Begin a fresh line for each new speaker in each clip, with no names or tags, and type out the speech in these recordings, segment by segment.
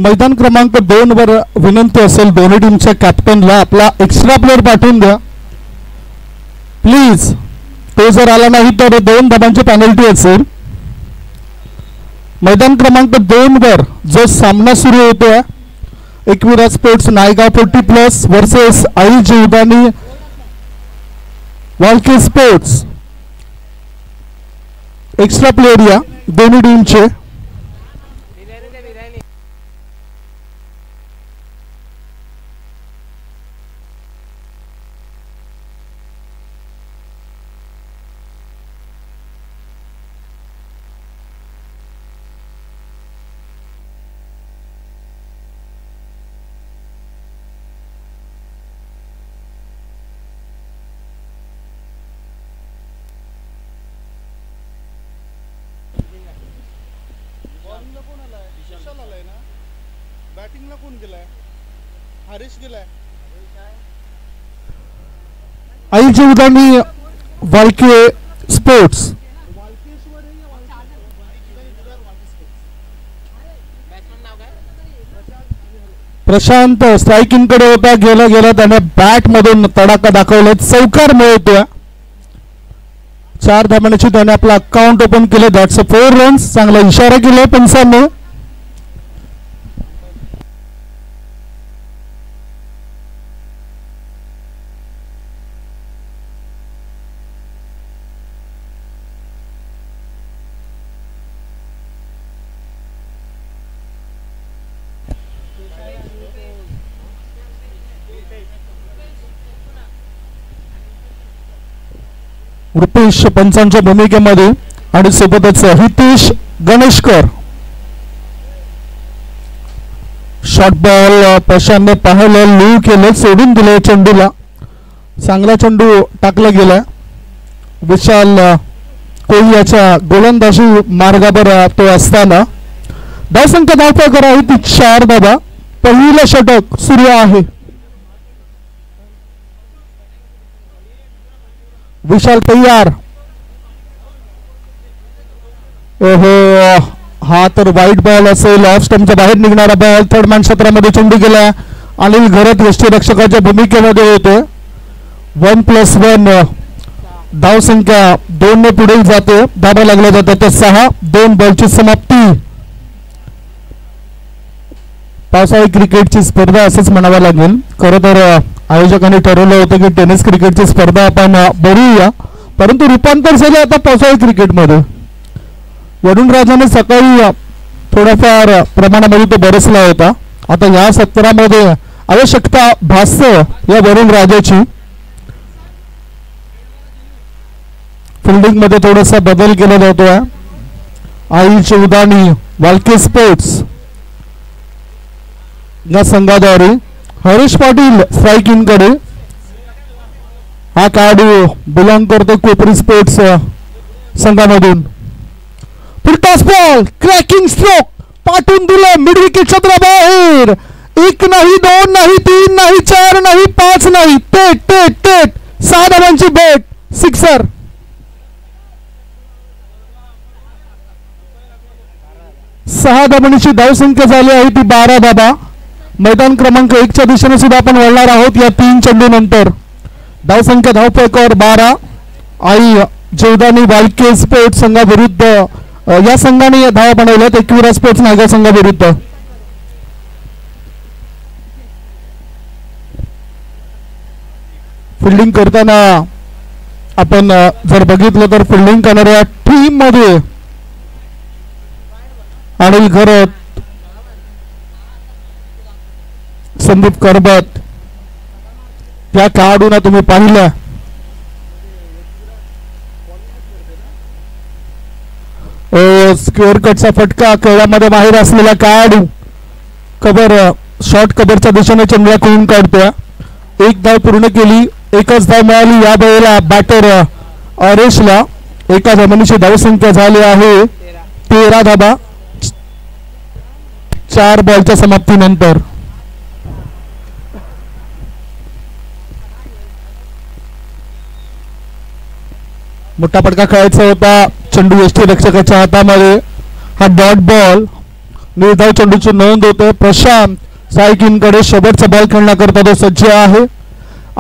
मैदान क्रमांक 2 वर विनंती असेल दोन्ही टीमच्या कॅप्टनला आपला एक्स्ट्रा प्लेअर पाठवून द्या प्लीज. तो जर आला नाही तर 2 धाबांची पेनल्टी असेल. मैदान क्रमांक 2 वर जो सामना सुरू होतोय Ekvira sports Naigaon 40+ versus Aai Jivdani Walke sports. Extra player या दोन्ही टीमचे.
बॅटिंगला कोण गेलाय? हरीश गेलाय.
आई जीवदानी वालके स्पोर्ट्स. प्रशांत स्ट्रायकिंग कडे होता. गेला गेला त्याने बॅट मधून तडाखा दाखवला. चौकार मिळतोय. 4 धाबांची त्याने आपला अकाउंट ओपन केले. That's a 4 runs. चांगला इशारा केला पंचांनी. रुपेश पंचांच्या भूमिकेमध्ये आणि सोबतच हितेश गणेशकर. शॉर्ट बॉल प्रशांतने पाहिलं, लू केलं, सोडून दिलं चेंडूला. चांगला चेंडू टाकला गेला. विशाल कोहली याच्या गोलंदाजी मार्गावर तो असताना धावसंख्या धावफलक आहे ती 4 धावा. पहिलं षटक सुरू आहे. विशाल तयार. ओहो, हा तर वाईट बॉल असेल. ऑफ स्टंपच्या बाहेर निघणारा बॉल. थर्ड मॅन क्षेत्रामध्ये चेंडू गेला. अनिल घरत यष्टीरक्षकाच्या भूमिकेमध्ये होते. 1+1 धावसंख्या 2 ने पुढे जाते. धाबा लागल्या जातात तर 6. 2 बॉलची समाप्ती. पावसाळी क्रिकेटची स्पर्धा असंच म्हणावं लागेल. खरं तर आयोजकांनी ठरवलं होतं की टेनिस क्रिकेटची स्पर्धा आपण भरूया, परंतु रूपांतर झाले आता पावसाळी क्रिकेटमध्ये. वरुण राजाने सकाळी थोड्याफार प्रमाणामध्ये तो बरसला होता. आता या सत्रामध्ये आवश्यकता भासते या वरुण राजाची. फिल्डिंग मध्ये थोडासा बदल केला जातोय. आईची उदानी वाल्के स्पोर्ट्स या संघाद्वारे हरीश पाटील स्ट्रायकिंग कडे. हा खेळाडू बिलॉंग करतो कोपरी स्पोर्ट्स संघामधून. फुलटॉस बॉल, क्रॅकिंग स्ट्रोक, पाठवून दिलं मिड विकेट क्षेत्राबाहेर. 1 नाही, 2 नाही, 3 नाही, 4 नाही, 5 नाही, थेट थेट थेट 6 धावांची भेट. सिक्सर. सहा धावांची धावसंख्या झाली आहे ती 12 धावा. मैदान क्रमांक 1 च्या दिशेने सुद्धा आपण वळणार आहोत या 3 चेंडू नंतर. धावसंख्या धावफलकावर 12. आई जेवदानी वाल्के स्पोर्ट्स संघाविरुद्ध या संघाने धावा बनवल्यात एकविरा स्पोर्ट्स नायगाव संघाविरुद्ध. फिल्डिंग करताना आपण जर बघितलं तर फिल्डिंग करणाऱ्या टीम मध्ये अनिल घरत, संदीप करबत या खेळाडूंना तुम्ही पाहिलं. स्क्वेअर कटचा फटका खेळामध्ये बाहेर असलेला खेळाडू कबर शॉर्ट कबरच्या दिशेने चेंडूला करून काढतोय. 1 धाव पूर्ण केली. 1च धाव मिळाली या वेळेला बॅटर आरेशला. एका धावांची धावसंख्या झाली आहे 13 धावा 4 बॉलच्या समाप्तीनंतर. मोठा फटका खेळायचा होता. चेंडू यष्टी रक्षकाच्या हातामध्ये. हा डॉट बॉल. निर्धाव चेंडूची नोंद होते. प्रशांत सायकिनकडे शेवटचा बॉल खेळण्याकरता तो सज्ज आहे.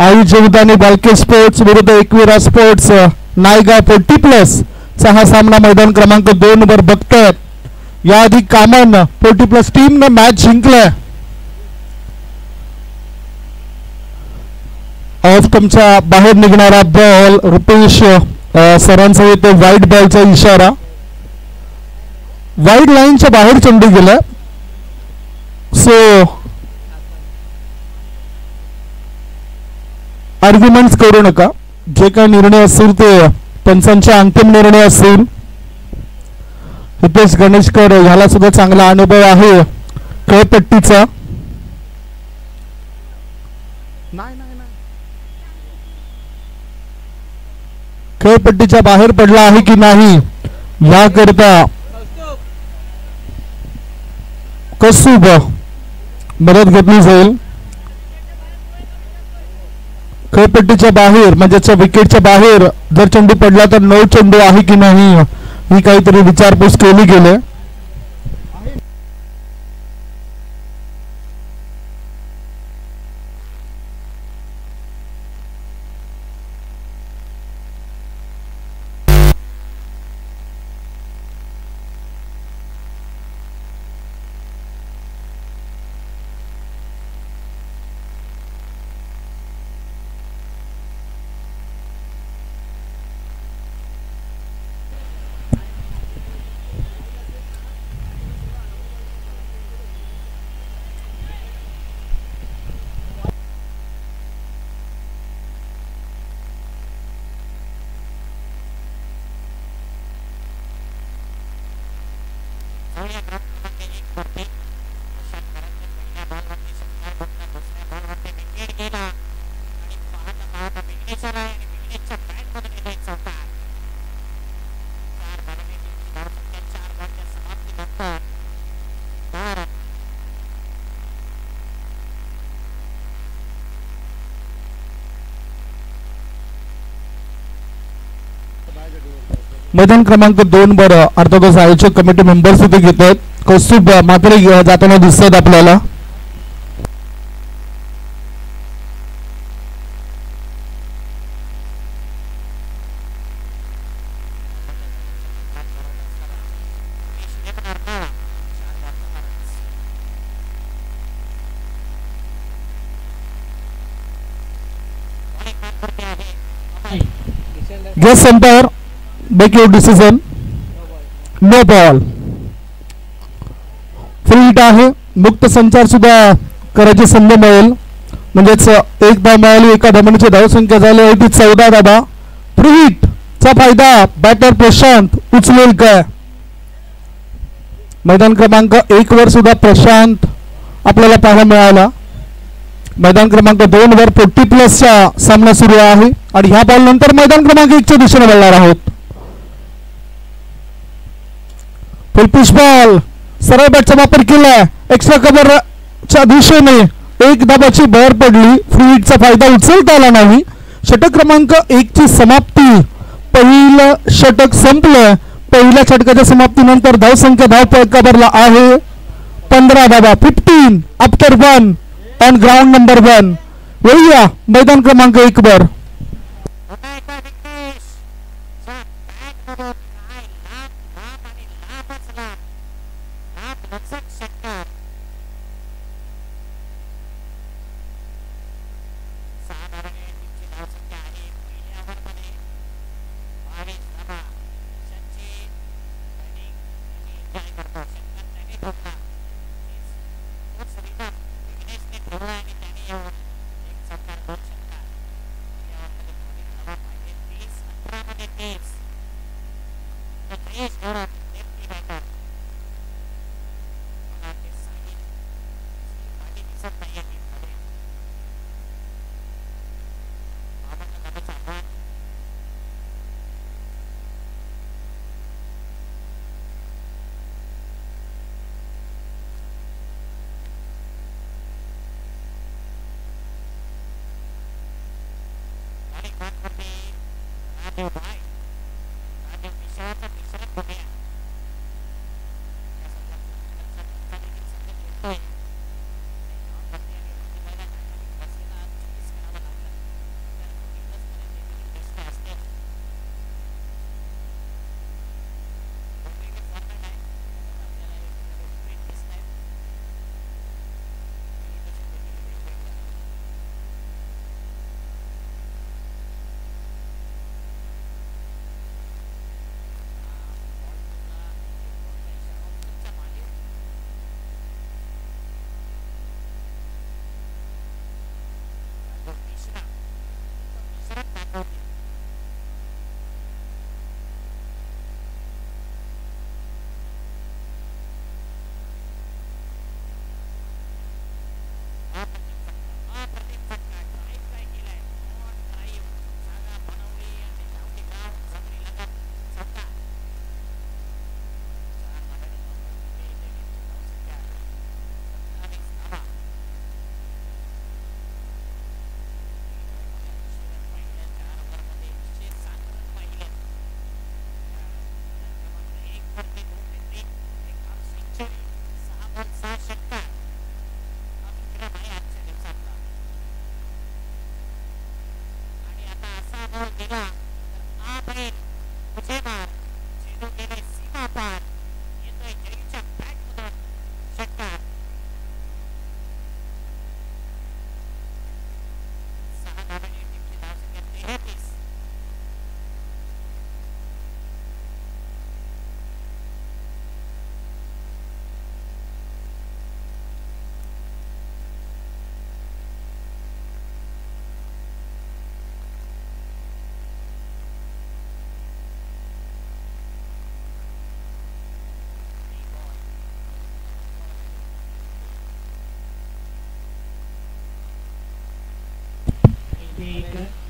आई जेवदानी बालके स्पोर्ट्स विरुद्ध एकविरा स्पोर्ट्स नायगाव 40+ चा हा सामना मैदान क्रमांक 2 वर बघतात. याआधी कामन 40+ टीमने मॅच जिंकलाय. ऑफ स्टंपच्या बाहेर निघणारा बॉल. रुपेश सरांचा येतो वाईट बॉलचा इशारा. वाईट लाईनच्या बाहेर चेंडू गेला. सो आर्ग्युमेंट्स करू नका. जे काही निर्णय असतील ते पंचांचा अंतिम निर्णय असतील. हितेश गणेशकर ह्याला सुद्धा चांगला अनुभव आहे खेळपट्टीचा. खेळपट्टीच्या बाहेर पडला आहे की नाही याकरता कसूब मदत घेतली जाईल. खेळपट्टीच्या बाहेर म्हणजे विकेटच्या बाहेर जर चेंडू पडला तर 9 चेंडू आहे की नाही ही काहीतरी विचारपूस केली गेली. मैदान क्रमांक 2 वर अर्थातच आयोजक कमिटी मेंबर्स इथे घेत आहेत. कौस्तुभ म्हात्रे जाताना दिसतात आपल्याला. Guest umpire make your decision. No ball. Free hit आहे. मुक्त संचार सुद्धा करायची संधी मिळेल. म्हणजेच एक धाव मिळाली. एका धावसंख्या धावसंख्या झाली आहे ती 14 धावा. फ्री हिट चा फायदा बॅटर प्रशांत उचलेल काय? मैदान क्रमांक 1 वर सुद्धा प्रशांत आपल्याला पाहायला मिळाला. मैदान क्रमांक 2 वर 40+ चा सामना सुरू आहे आणि ह्या बॉल नंतर मैदान क्रमांक 1 च्या दिशेने वळणार आहोत. फुलपिश बॉल सरळ बॅटचा वापर केलाय. एक्स्ट्रा कव्हरच्या दिशेने एक धाबाची भर पडली. फ्री हिटचा फायदा उचलता आला नाही. षटक क्रमांक 1 ची समाप्ती. पहिलं षटक संपलं. पहिल्या षटकाच्या समाप्तीनंतर धावसंख्या धावपळकावरला आहे 15 धावा. 15 आफ्टर 1 ऑन ग्राउंड नंबर 1. वळूया मैदान क्रमांक 1 वर.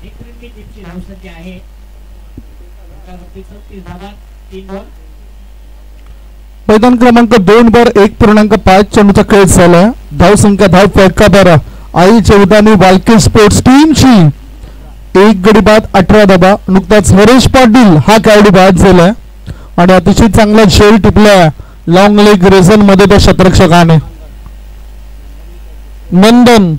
एक रनची टीमची धावसंख्या आहे. एकावरती 36 धावा, 3 बॉल.
मैदान क्रमांक 2 वर 1.5 चेंडूचा खेळ झाला. धावसंख्या धाव फटकावर आई चौदानी वालके स्पोर्ट्स टीमची 1 गडी बाद 18 धावा. नुकताच हरेश पाटील हा खेळाडू बाद झाला आणि अतिशय चांगला झेल टिपला लॉंग लेग रेझन मध्ये त्या शतरक्षकाने. नंदन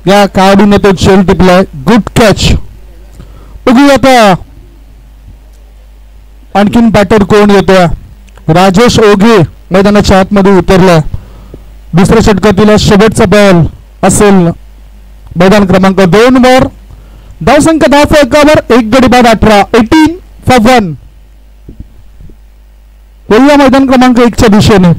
या खेळाडूने तो झेल टिपलाय. Good catch. बघूया आता आणखीन बॅटर कोण येतोय. राजेश ओघे मैदानाच्या आतमध्ये उतरलाय. दुसऱ्या षटकातील शेवटचा बॉल असेल मैदान क्रमांक 2 वर. धावसंख्या धाव फलकावर 1 गडी बाद 18, 18 for 1. बोलूया मैदान क्रमांक 1 च्या दिशेने.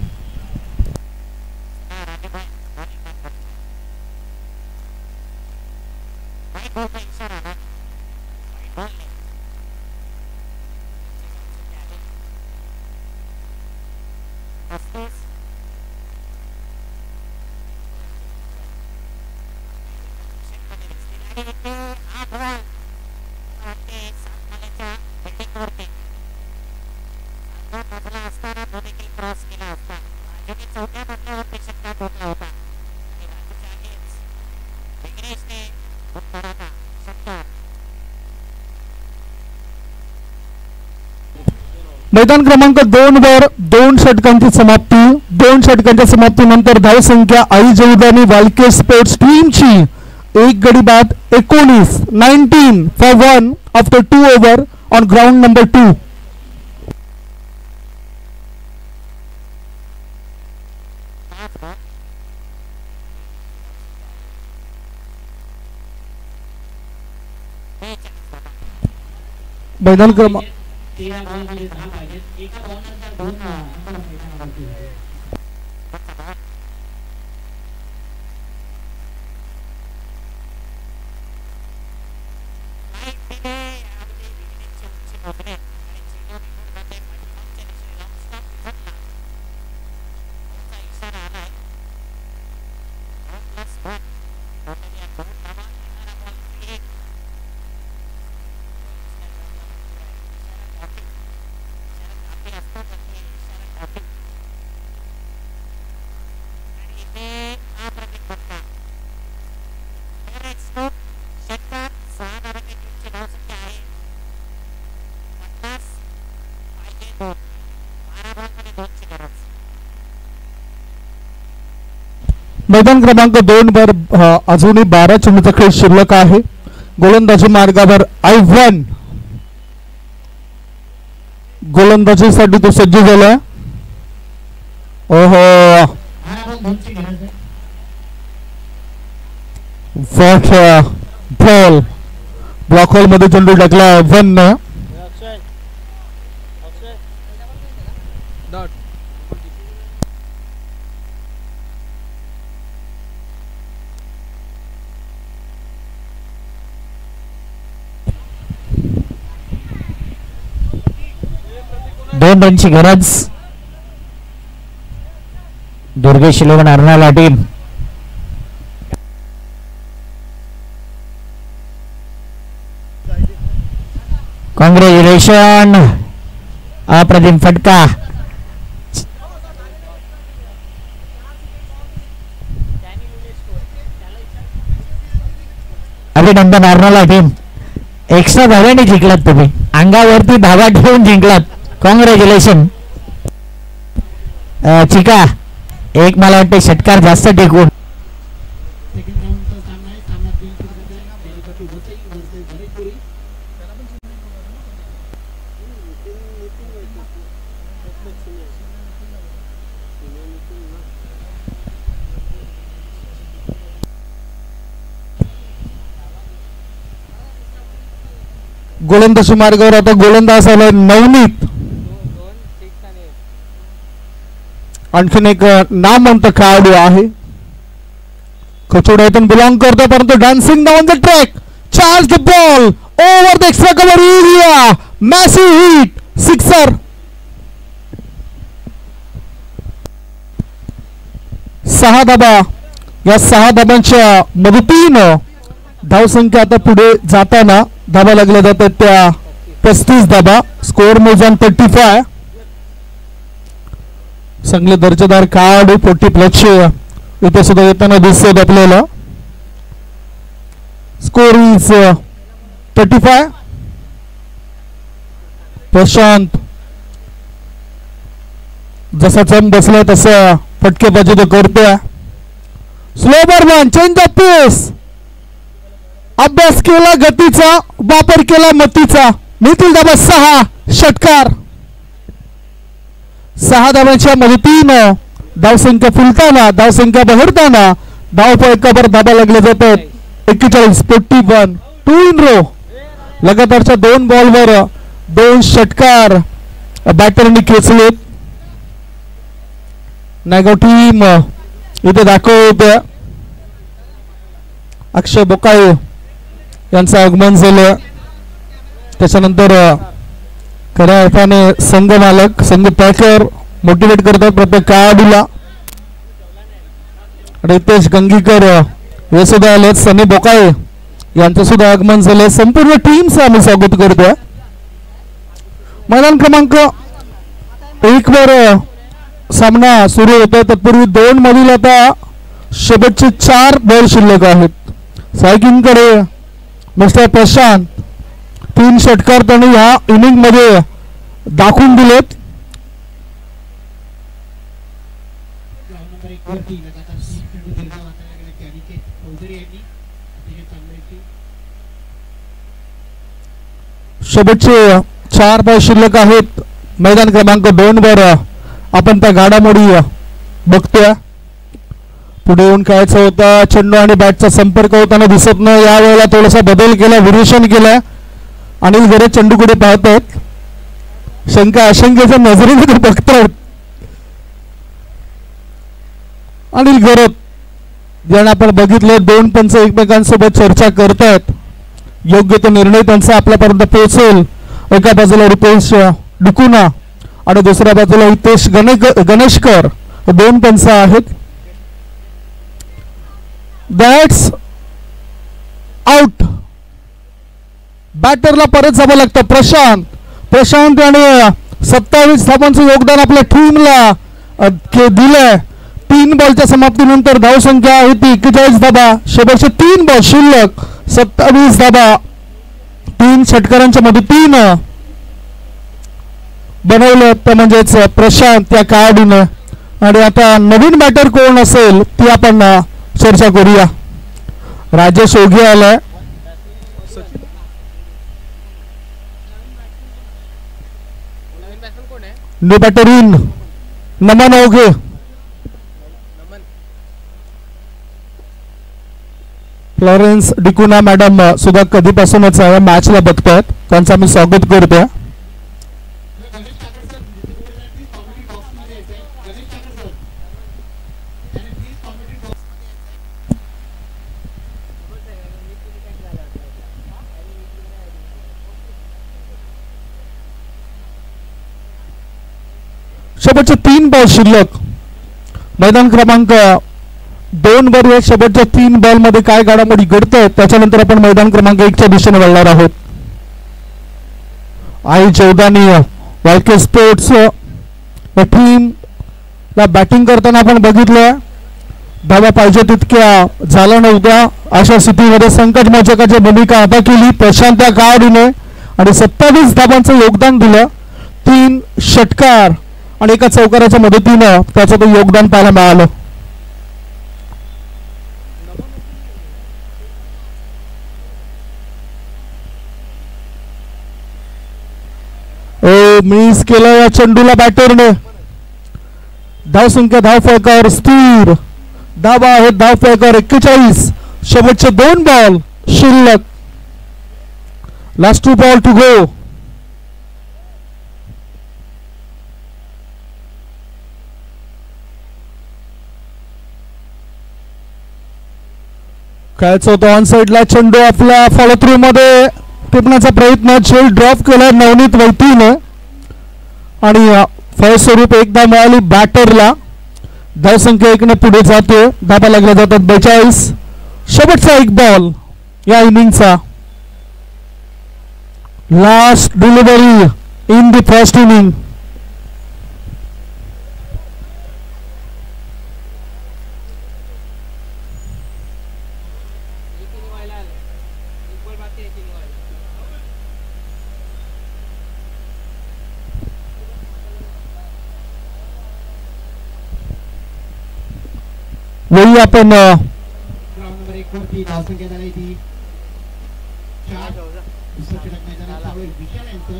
मैदान क्रमांक 2 वर 2 षटकांची समाप्ती. 2 षटकांच्या समाप्तीनंतर धावसंख्या आई जवदानी वालके स्पोर्ट्स टीमची 1 गडी बाद 19, 19 for 1 after 2 over on ground number 2. मैदान क्रमांक
13 बॉलमध्ये 10 पाहिजेत. एका बॉलनंतर 2 अंतर मैदानावरती झाले.
मैदान क्रमांक 2 वर अजूनही 12 चेंडूचा खेळ शिल्लक आहे. गोलंदाजी मार्गावर I1 गोलंदाजीसाठी तो सज्ज झालाय. ओहो, बॉल ब्लॉक होल मध्ये चेंडू टाकला I1 ने.
दोन रनची गरज दुर्गेश 11 अर्नाला टीम. कॉंग्रॅच्युलेशन अप्रतिम फटका. अभिनंदन अर्नाला टीम. एक्स्ट्रा धाव्याने जिंकलात तुम्ही. अंगावरती धावा ठेवून जिंकलात. कॉंग्रॅच्युलेशन. चिका एक मला वाटते षटकार जास्त टेकून.
गोलंदाजी मार्गावर आता गोलंदाज आलाय नवनीत. आणखीन एक नामवंत खेळाडू आहे. कचोड्यातून बिलॉंग करतो परंतु dancing down the track. Charge the ball over the extra cover area. Massive hit, sixer. 6 धाबा. या 6 धाबांच्या मदतीनं धावसंख्या आता पुढे जाताना धाबा लागल्या जातात त्या 35 धाबा. स्कोअर मोजान 35. चांगले दर्जेदार कार्ड 40+ इथे सुद्धा येताना दिसत आपल्याला. Score is 35. प्रशांत जसा चम बसला तसा फटकेबाजी तो करतोय. Slow one change of pace. अभ्यास केला गतीचा, वापर केला मतीचा. निखिल धाबा 6 षटकार. 6 धाब्यांच्या मदतीनं धावसंख्या फुलताना धावसंख्या बहरताना धावफलकावर धाबा लागले जातात. 41 41 2 इन रो. लगातारच्या 2 बॉलवर 2 षटकार बॅटरनी खेचलेत. नायगाव टीम इथे दाखवते. अक्षय बोकाळे यांचं आगमन झालं. त्याच्यानंतर खऱ्या अर्थाने संघ मालक संघ पॅकर मोटिवेट करतात प्रत्येक खेळाडूला. रितेश गंगीकर हे सुद्धा आले. सनी बोकाळे यांचं सुद्धा आगमन झालं. संपूर्ण टीमचं आम्ही स्वागत करतोय. मैदान क्रमांक 1 वर सामना सुरू होतोय. तत्पूर्वी 2 मधील आता शेवटचे 4 बॉल शिल्लक आहेत. सायकिंगकडे मिस्टर प्रशांत 3 षटकार त्यांनी ह्या इनिंग मध्ये दाखवून दिलेत. शेवटचे 4 बॉल शिल्लक आहेत. मैदान क्रमांक 2 वर आपण त्या घडामोडी बघतोय. पुढे येऊन खेळायचं होता. चेंडू आणि बॅटचा संपर्क होताना दिसत नाही. यावेळेला थोडासा बदल केला, व्हेरिएशन केलं. अनिल घरे चेंडूकडे पाहतात. शंका आशंकेच्या नजरेने ते बघतात. अनिल घरे ज्यांना आपण बघितलं 2 पंच एकमेकांसोबत चर्चा करतायत. योग्य तो निर्णय त्यांचा आपल्यापर्यंत पोहोचेल. एका बाजूला रुपेश डुकुना आणि दुसऱ्या बाजूला हितेश गणेशकर 2 पंच आहेत. That's out. बॅटरला परत जावं लागतं. प्रशांत आणि 27 धावांचं योगदान आपल्या टीमला दिलंय. 3 बॉलच्या समाप्तीनंतर धावसंख्या आहे ती 41 धाबा. शेवटचे 3 बॉल शिल्लक 27 धाबा. 3 षटकारांच्या मदतीनं बनवलं तर म्हणजेच प्रशांत त्या खेळाडूनं. आणि आता नवीन बॅटर कोण असेल ती आपण चर्चा करूया. राजेश ओघे आलाय. न्यू बॅटर इन नमन ओघे. फ्लोरेन्स डिकुना मॅडम सुद्धा कधीपासूनच या मॅचला बघतायत. त्यांचं आम्ही स्वागत करतोय. शेवटचे 3 बॉल शिल्लक. मैदान क्रमांक 2 वर या शेवटच्या 3 बॉल मध्ये काय घडामोडी घडतंय त्याच्यानंतर आपण मैदान क्रमांक 1 च्या दिशेने वळणार आहोत. आई चौदानी वायके स्पोर्ट्स टीमला बॅटिंग करताना आपण बघितलं. धावा पाहिजे तितक्या झाला नव्हत्या. अशा स्थितीमध्ये संकट मोचकाची भूमिका अदा केली प्रशांत त्या खेळाडूने आणि 27 धावांचं योगदान दिलं. 3 षटकार आणि एका चौकाराच्या मदतीनं त्याचं तो योगदान पाहायला मिळालं. मिस केलं या चेंडूला बॅटरने. धावसंख्या धावफलकावर स्थिर. धावा आहेत धावफलकावर 41. शेवटचे 2 बॉल शिल्लक. Last 2 ball to go. खेळायचं होतं ऑन साइडला. चेंडू आपल्या फॉलो थ्रू मध्ये टिपण्याचा प्रयत्न. झेल ड्रॉप केला नवनीत वैतीने आणि फलस्वरूप एकदा मिळाली बॅटरला. धावसंख्या 1 ने पुढे जाते. धाबा लागल्या जातात 42. शेवटचा 1 बॉल या इनिंगचा last delivery in the first innings. वही आपण
ग्राउंड नंबर 1 वरती धावसंख्या झाली ती 4. दुसरं षटक मैदानात चालू आहे विशाल यांचं.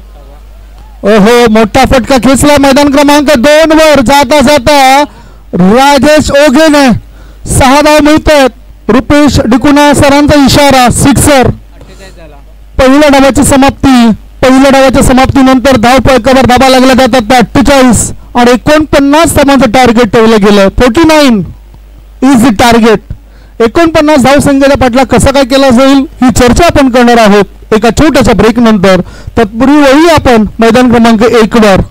ओहो मोठा फटका खेचला मैदान क्रमांक 2 वर. जाता जाता राजेश ओघेने 6 धाव मिळतात. रुपेश डिकुना सरांचा इशारा सिक्सर. पहिल्या डावाची समाप्ती. पहिल्या डावाच्या समाप्तीनंतर धाव फलकावर धाबा लागल्या जातात 48 आणि 49 धावांचं टार्गेट ठेवलं गेलं. 49 इज द टार्गेट. 49 धावसंख्येच्या पाठला कसा काय केला जाईल ही चर्चा आपण करणार आहोत एका छोट्याशा ब्रेक नंतर. तत्पूर्वी वळूया आपण मैदान क्रमांक 1 वर.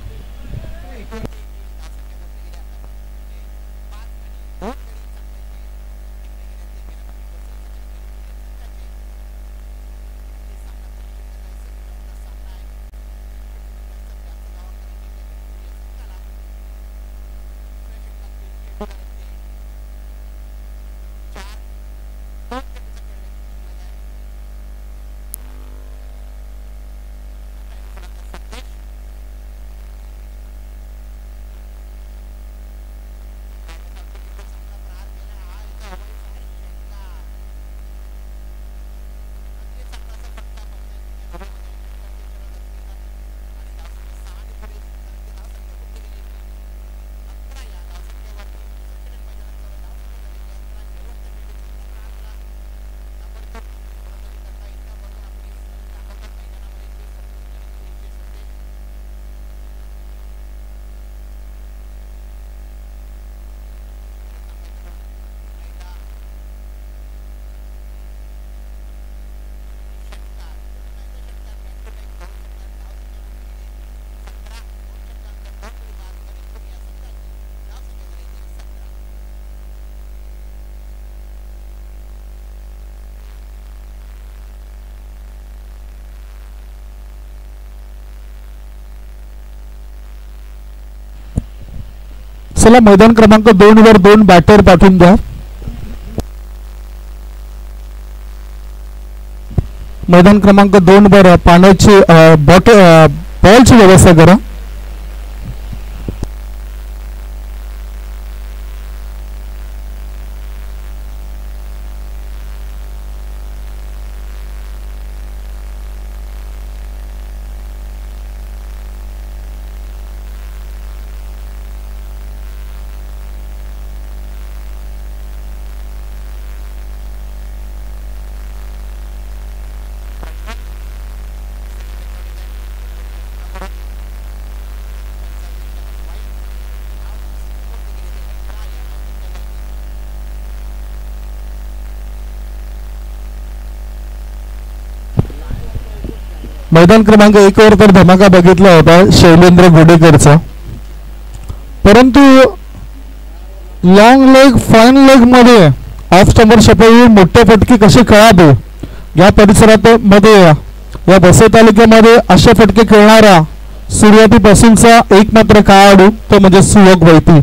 चला मैदान क्रमांक 2 वर 2 बॅटर पाठवून द्या. मैदान क्रमांक 2 वर पाण्याची बॉलची व्यवस्था करा. मैदान क्रमांक 1 वर तर धमाका बघितला होता शैलेंद्र गोडेकरचा, परंतु लॉंग लेग फाईन लेग मध्ये ऑफ स्टंपर शपवी मोठे फटके कसे खेळावे या परिसरात मध्ये या बसे तालुक्यामध्ये असे फटके खेळणारा सुरुवातीपासूनचा एकमात्र खेळाडू तो म्हणजे सुयोग वैती.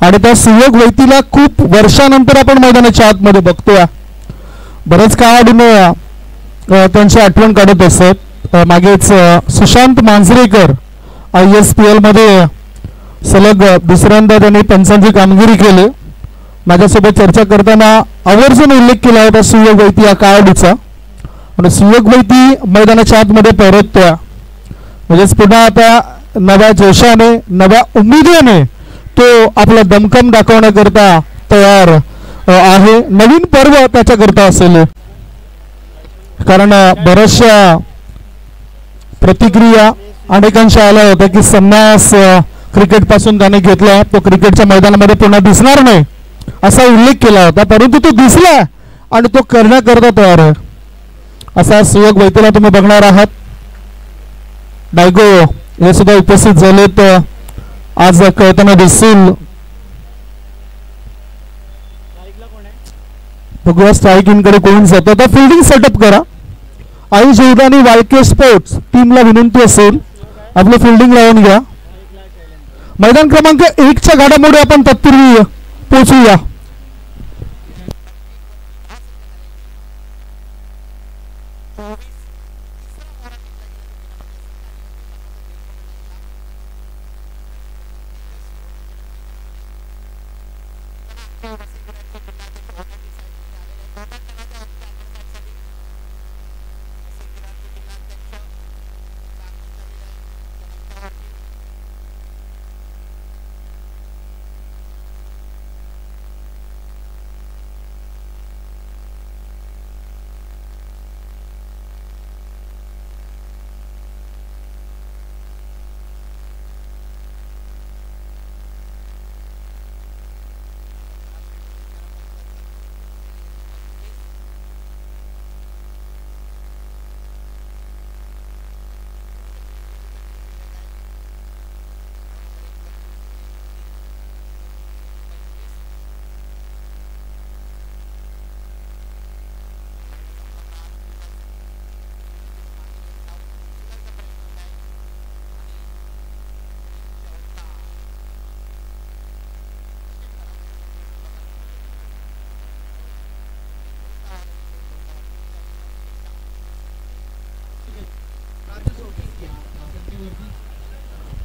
आणि त्या सुयोग वैतीला खूप वर्षानंतर आपण मैदानाच्या आतमध्ये बघतोय. बरेच खेळाडूंना त्यांची आठवण काढत असत. मागेच सुशांत मांजरेकर ISPL मध्ये सलग दुसऱ्यांदा त्यांनी पंचांची कामगिरी केली. माझ्यासोबत चर्चा करताना आवर्जून उल्लेख केला होता सुयोग वैती या खेळाडूचा. आणि सुयोग वैती मैदानाच्या आतमध्ये परततोय म्हणजेच पुन्हा आता नव्या जोशाने नव्या उमेदीने तो आपला दमखम दाखवण्याकरता तयार आहे. नवीन पर्व त्याच्याकरता असेल, कारण बऱ्याचशा प्रतिक्रिया अनेकांच्या आल्या होत्या की संन्यास क्रिकेट पासून त्याने घेतला, तो क्रिकेटच्या मैदानामध्ये पुन्हा दिसणार नाही असा उल्लेख केला होता. परंतु तो दिसला आणि तो करण्याकरता तयार आहे. असा सुयोग वैतीला तुम्ही बघणार आहात. डायगो हे सुद्धा उपस्थित झालेत आज कळताना दिसतील. बघूया स्ट्राईक इनकडे कोण जातं. आता फिल्डिंग सेटअप करा. आई जीवदानी वायके स्पोर्ट्स टीमला विनंती असेल आपलं फिल्डिंग लावून घ्या. मैदान क्रमांक 1च्या घडामोडी आपण तत्पूर्वी पोहोचूया.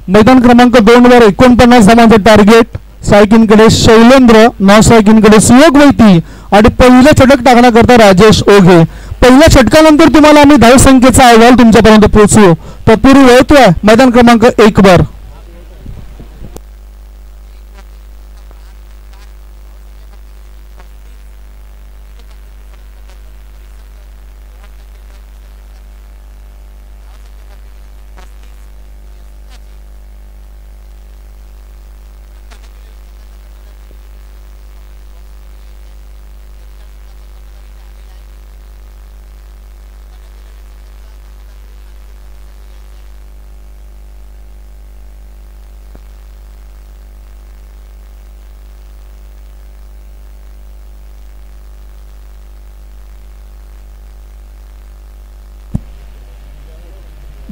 मैदान क्रमांक 2 वर 49 धावांचं टार्गेट. स्ट्रायकिंगकडे शैलेंद्र, नॉन स्ट्रायकिंगकडे सुयोग वैती आणि पहिलं षटक टाकण्याकरता राजेश ओघे. पहिल्या षटकानंतर तुम्हाला आम्ही धावसंख्येचा अहवाल तुमच्यापर्यंत पोहोचू. तत्पूर्वी वळतोय मैदान क्रमांक 1 वर.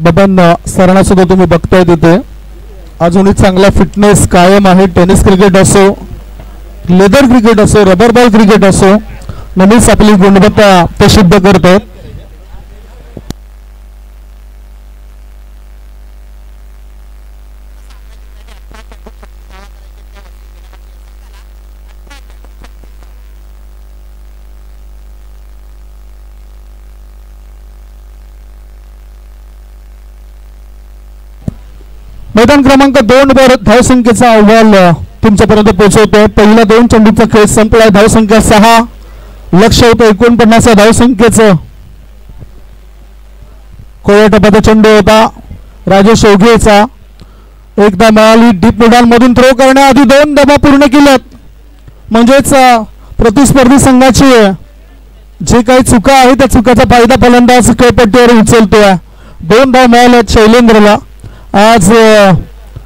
बबन सरांना सुद्धा तुम्ही बघताय तिथे अजूनही चांगला फिटनेस कायम आहे. टेनिस क्रिकेट असो, लेदर क्रिकेट असो, रबर बॉल क्रिकेट असो, नेहमीच आपली गुणवत्ता ते सिद्ध करतात. मैदान क्रमांक 2 वर धावसंख्येचा अहवाल तुमच्यापर्यंत पोहोचवतोय. पहिला 2 चेंडूचा खेळ संपलाय. धावसंख्या 6, लक्ष होतं 49 धावसंख्येचं. कोयटापाचा चेंडू होता राजेश ओघेचा. एकदा मिळाली डीप मिडल मधून थ्रो करण्याआधी 2 धावा पूर्ण केल्यात. म्हणजेच प्रतिस्पर्धी संघाची जे काही चुका आहे त्या चुकाचा फायदा फलंदाज खेळपट्टीवर उचलतोय. 2 धावा मिळाल्यात शैलेंद्रला. आज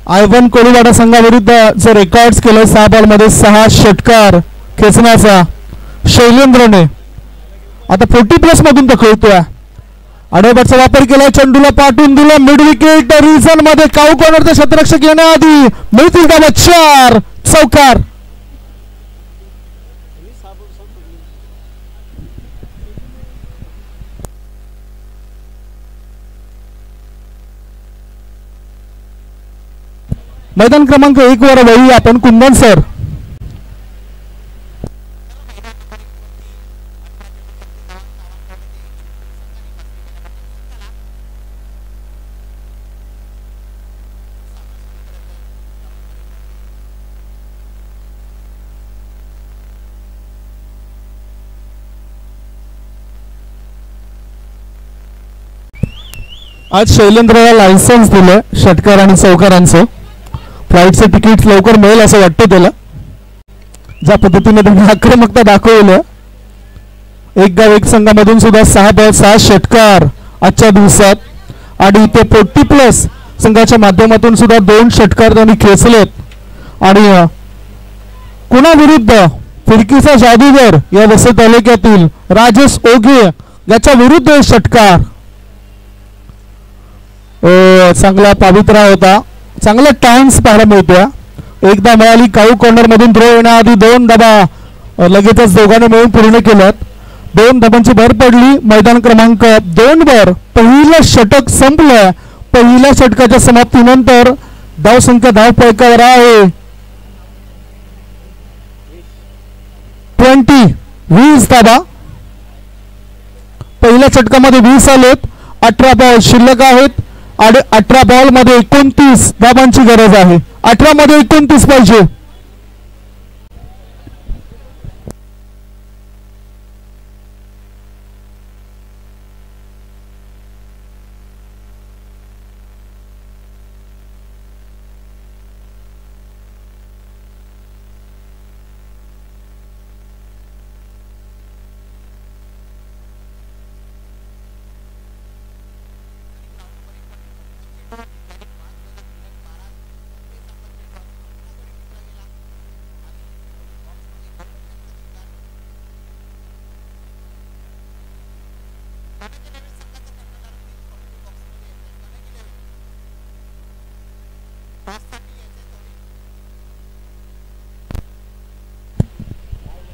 आयवन कोळीवाडा संघाविरुद्ध जो रेकॉर्ड्स केलं 6 बॉलमध्ये 6 षटकार खेचण्याचा शैलेंद्रने आता 40+ मधून तो खेळतोय. अडोबाचा वापर केला. चेंडूला पाठवून दिला मिड विकेट रिझन मध्ये. काऊ कॉर्नरचा शतरक्षक येण्याआधी मिळतील धावा 4 चौकार. मैदान क्रमांक 1 वर वळी आपण. कुंदन सर. आज शैलेंद्रला लायसन्स दिलं षटकार आणि चौकारांचं. फ्लाईटचं तिकीट लवकर मिळेल असं वाटतं त्याला. ज्या पद्धतीने त्यांनी आक्रमकता दाखवलं. एक गाव एक संघामधून सुद्धा 6 बॉल 6 षटकार आजच्या दिवसात. आणि ते 40+ संघाच्या माध्यमातून सुद्धा 2 षटकार त्यांनी खेचलेत. आणि कुणाविरुद्ध फिरकीचा जादूगर या वसई तालुक्यातील राजेश ओघे याच्या विरुद्ध षटकार. चांगला पवित्रा होता, चांगला टाइम्स पाहायला मिळतोय. एकदा मिळाली काऊ कॉर्नर मधून थ्रो येण्याआधी 2 धाबा लगेचच दोघांनी मिळून पूर्ण केल्यात. 2 धाबांची भर पडली. मैदान क्रमांक 2 वर पहिलं षटक संपलं. पहिल्या षटकाच्या समाप्तीनंतर धावसंख्या धावफलकावर आहे 20 धाबा. पहिल्या षटकामध्ये 20 आलेत. 18 बॉल शिल्लक आहेत आणि 18 बॉल मध्ये 29 धाबांची गरज आहे. 18 मध्ये 29 पाहिजे.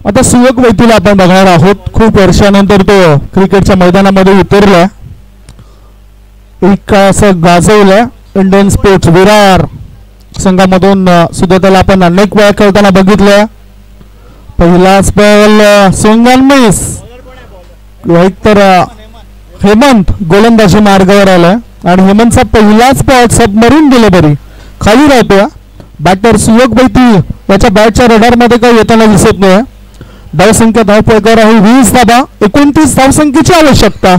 आता सुयोग वैतीला आपण बघणार आहोत. खूप वर्षानंतर तो क्रिकेटच्या मैदानामध्ये उतरला. एक असं गाजवलं. इंडियन स्पोर्ट्स विरार संघामधून सुद्धा त्याला आपण अनेक वेळा खेळताना बघितलं. पहिलाच बॉल सोंगान मिस. एक तर हेमंत गोलंदाजी मार्गावर आलाय आणि हेमंतचा पहिलाच बॉल सबमरीन डिलिव्हरी खाली राहतोय. बॅटर सुयोग वैती याच्या बॅटच्या रडार मध्ये काही येताना दिसत नाही. धावसंख्या धावफलकावर आहे 20 धाबा. 29 धावसंख्येची आवश्यकता.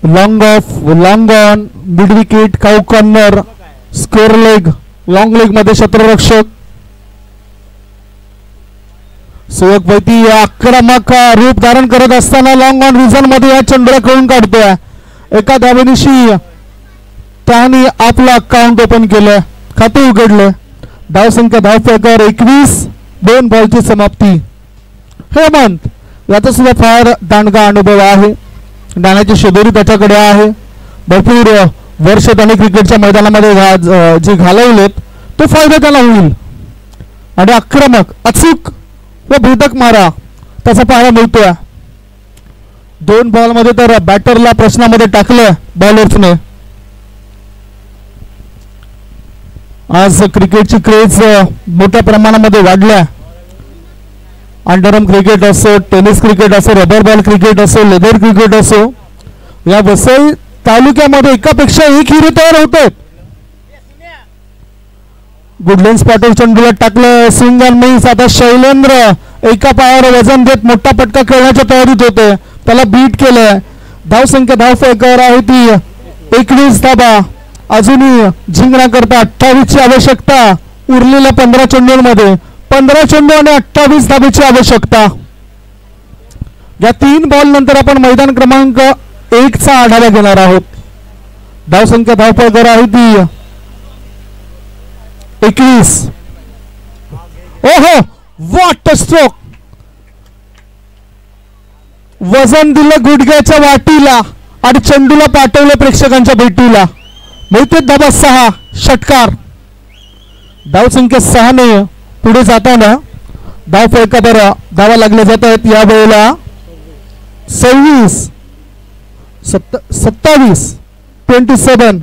Long of, long on, mid wicket, cow corner, square leg, long leg मध्ये क्षेत्ररक्षक. सुयोग वैती आक्रमक रूप धारण करत असताना लॉंग ऑन रिझन मध्ये या चेंडूला खेळून काढतोय. एका धावेनिशी त्याने आपलं अकाउंट ओपन केलं, खाते उघडलं. धावसंख्या धावफलकावर 21. 2 बॉलची समाप्ती. हेमंत याचा सुद्धा फार दांडगा अनुभव आहे. दाण्याची शेदोरी त्याच्याकडे आहे. भरपूर वर्ष त्याने क्रिकेटच्या मैदानामध्ये जे घालवलेत तो फायदा त्याला होईल. आणि आक्रमक, अचूक व भेदक मारा त्याचा पाहायला मिळतोय. 2 बॉल मध्ये तर बॅटरला प्रश्नामध्ये टाकलं बॉलर्सने. आज क्रिकेटची क्रेज मोठ्या प्रमाणामध्ये वाढल्या. अंडरआर्म क्रिकेट असो, टेनिस क्रिकेट असो, रबर बॉल क्रिकेट असो, लेदर क्रिकेट असो, या वसई तालुक्यामध्ये एकापेक्षा एक हिरो तयार होत आहेत. गुडलेन्स पाटील चेंडूला टाकलं. Swing and miss. आता शैलेंद्र एका पायावर वजन देत मोठा पटका खेळण्याच्या तयारीत होते. त्याला बीट केलंय. धावसंख्या धावफलकावर आहे ती 21 धाबा. अजूनही जिंकण्याकरता 28 ची आवश्यकता. उरलेल्या 15 चेंडूंमध्ये 15 चेंडू आणि 28 धाबेची आवश्यकता. या 3 बॉल नंतर आपण मैदान क्रमांक 1 चा आढावा घेणार आहोत. धावसंख्या धावफलकावर आहे ती 21. ओहो, व्हॉट स्ट्रोक. वजन दिलं गुडघ्याच्या वाटीला आणि चेंडूला पाठवलं प्रेक्षकांच्या भेटीला. मिळते धाबा 6. षटकार. धावसंख्या 6 ने पुढे जाताना धावफलकावर धावा लागल्या जात आहेत. या वेळेला 26, 27, 27,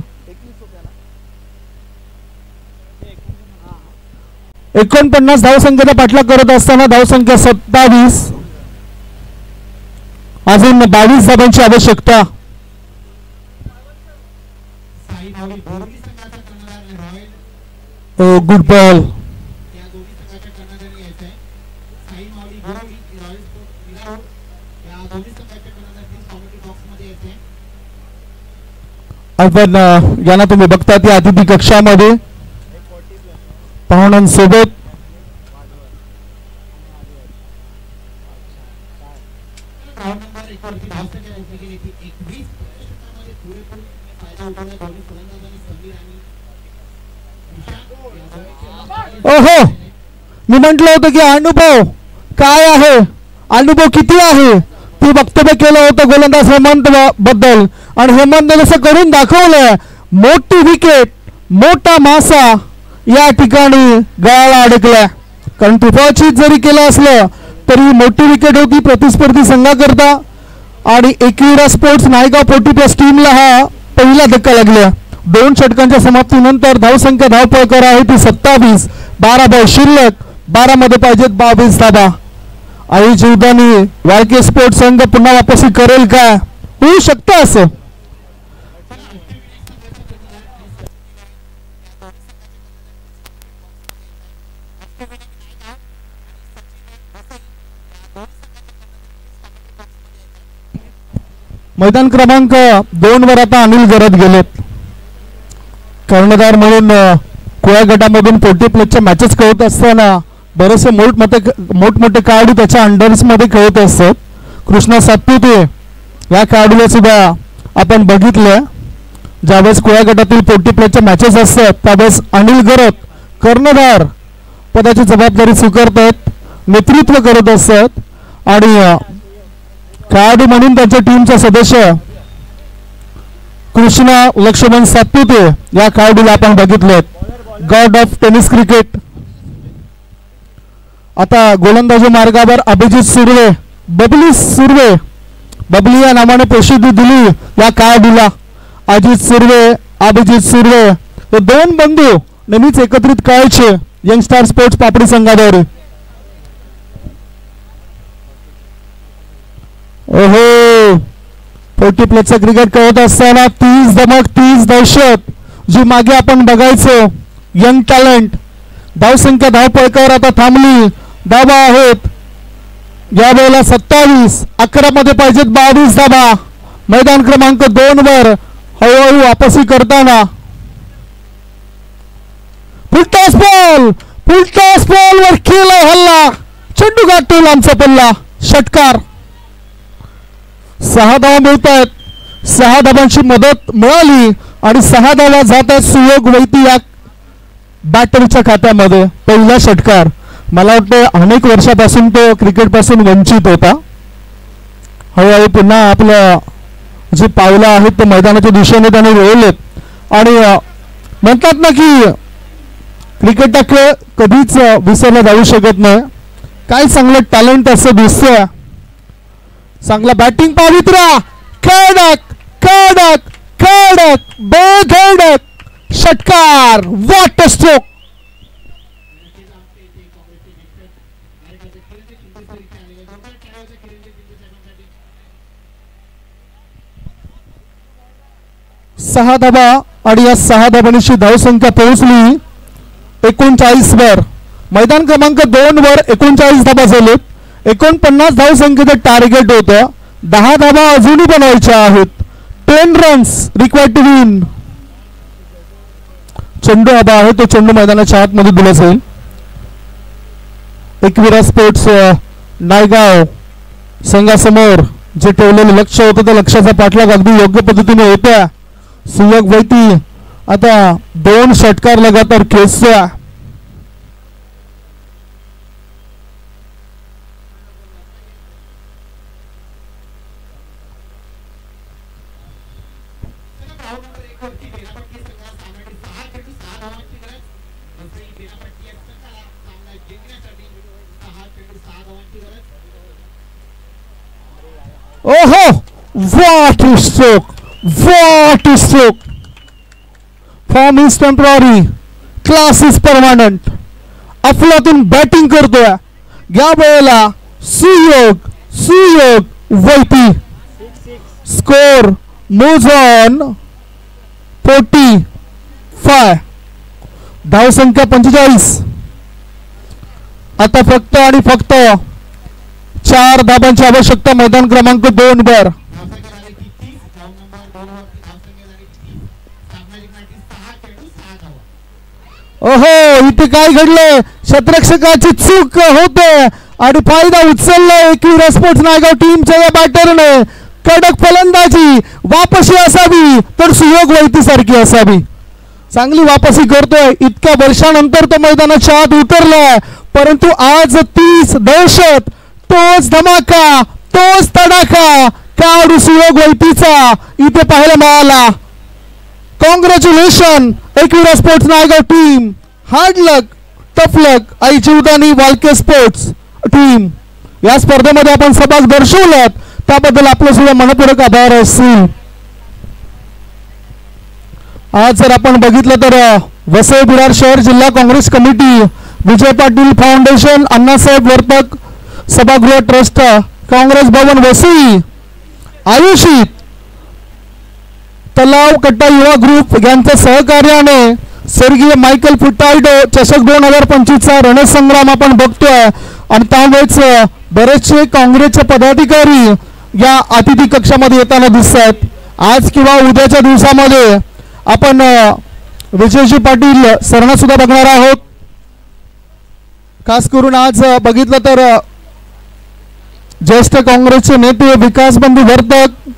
49 धावसंख्येचा पाठलाग करत असताना धावसंख्या 27. अजून 22 धाबांची आवश्यकता. Good ball. आपण यांना तुम्ही बघता ती अतिथी कक्षामध्ये पाहुण्यांसोबत ओहो, मी म्हटलं होतं की अनुभव काय आहे, अनुभव किती आहे, ते वक्तव्य केलं होतं गोलंदाज हेमंत बद्दल, आणि हेमंतने असं करून दाखवलंय. मोठी विकेट, मोठा मासा या ठिकाणी गळाला अडकलाय. कारण तुफाची जरी केलं असलं तरी मोठी विकेट होती प्रतिस्पर्धी संघाकरता, आणि एकविरा स्पोर्ट्स नायगाव 40+ टीमला हा पहिला धक्का लागला. 2 षटकांच्या समाप्तीनंतर धावसंख्या धावपळकर आहे ती 27. 12 बॉल शिल्लक, 12 मध्ये पाहिजेत 22 धाबा. आई जीवदानी वाळके स्पोर्ट्स संघ पुन्हा वापसी करेल का? होऊ शकतं असं. मैदान क्रमांक 2 वर आता अनिल गरत गेलेत. कर्णधार म्हणून कुळा गटामधून 40+ मॅचेस खेळत असताना बरेचसे मोठमोठे खेळाडू त्याच्या अंडर्स मध्ये खेळत असतात. कृष्णा सातपुते या खेळाडूला सुद्धा आपण बघितलं. ज्यावेळेस कुळा गटातील 40+ मॅचेस असतात त्यावेळेस अनिल गरत कर्णधार पदाची जबाबदारी स्वीकारतात, नेतृत्व करत असतात, आणि खेळाडू म्हणून त्यांच्या टीमचा सदस्य कृष्णा लक्ष्मण सातपुते या खेळाडूला आपण बघितले. God of tennis cricket. आता गोलंदाजी मार्गावर अभिजित सुर्वे, बबली सुर्वे, बबली या नावाने प्रसिद्धी दिली या खेळाडूला. अजित सुर्वे, अभिजित सुर्वे हे 2 बंधू नेहमीच एकत्रित खेळायचे यंगस्टार स्पोर्ट्स पापडी संघाद्वारे. ओहो, 40+ क्रिकेट खेळत असताना 30 धमक 30 दहशत जी मागे आपण बघायचो. Young talent. धावसंख्या धावपळकर आता थांबली. धाबा आहेत या वेळेला 27. 11 मध्ये पाहिजेत 22 धाबा. मैदान क्रमांक 2 वर हळूहळू वापसी करताना फुलटॉस बॉल वर केला हल्ला. चेंडू गाठतो लांबचा पल्ला. षटकार. 6 धावा मिळत आहेत. 6 धावांची मदत मिळाली आणि 6 धावा जात आहेत सुयोग वैती या बॅटरच्या खात्यामध्ये. पहिला षटकार. मला वाटतं अनेक वर्षापासून तो क्रिकेट पासून वंचित होता. हळूहळू पुन्हा आपलं जे पावलं आहेत ते मैदानाच्या दिशेने त्याने रोवलेत, आणि म्हणतात ना की क्रिकेटचा खेळ कधीच विसरला जाऊ शकत नाही. काय चांगलं टॅलेंट असं दिसतंय. चांगला बॅटिंग पावित्रा. कडक कडक कडक बेधडक षटकार. What a stroke. सहा धाबा आणि या 6 धाबांची धावसंख्या पोहोचली 39 वर. मैदान क्रमांक 2 वर 39 धाबा झालेत. 49 धावसंख्येचं टार्गेट होतं. 10 धाबा अजूनही बनवायच्या आहेत. 10 रन्स रिक्वायर्ड टू विन. चेंडू हवा आहे तो चेंडू मैदानाच्या आतमध्ये दिला जाईल. एकविरा स्पोर्ट्स नायगाव संघासमोर जे ठेवलेलं लक्ष होतं त्या लक्षाचा पाठलाग अगदी योग्य पद्धतीने होत्या. सुयोग वैती आता 2 षटकार लगातार खेचतोय. ओहो, what a stroke, what a stroke. Form is temporary, class is permanent. अफलातून बॅटिंग करतोय या वेळेला सुयोग वैती. Score moves on 45. धावसंख्या 45. आता फक्त आणि फक्त 4 धाबांची आवश्यकता मैदान क्रमांक 2 वर. ओहो, इथे काय घडलंय. क्षेत्ररक्षकाची चूक होते आणि फायदा उचललाय एकविरा स्पोर्ट्स नायगाव टीमच्या या बॅटरने. कडक फलंदाजी. वापसी असावी तर सुयोग वैती सारखी असावी. चांगली वापसी करतोय. इतक्या वर्षानंतर तो मैदानाच्या आत उतरलाय. परंतु आज तीच दहशत, तोच धमाका, तोच तडाखा काढू सुयोग वैतीचा इथे पाहायला मिळाला. Congratulation Ekvira sports Naigaon team. Hard luck, tough luck Aai Jivdani Walke sports team. या स्पर्धेमध्ये आपण सहभाग दर्शवलात त्याबद्दल आपलं सुद्धा मनपूर्वक आभार असतील. आज जर आपण बघितलं तर वसई विरार शहर जिल्हा काँग्रेस कमिटी, विजय पाटील फाउंडेशन, अण्णासाहेब वर्तक सभागृह ट्रस्ट, काँग्रेस भवन वसई, आयुषित, तलाव कट्टा युवा ग्रुप यांच्या सहकार्याने स्वर्गीय मायकल फुटाल्डो चषक 2025चा रणसंग्राम आपण बघतोय. आणि त्यामुळेच बरेचसे काँग्रेसचे पदाधिकारी या अतिथी कक्षामध्ये येताना दिसत आहेत. आज किंवा उद्याच्या दिवसामध्ये आपण विजयजी पाटील सरांना सुद्धा बघणार आहोत. खास करून आज बघितलं तर ज्येष्ठ काँग्रेसचे नेते विकास बंधू वर्तक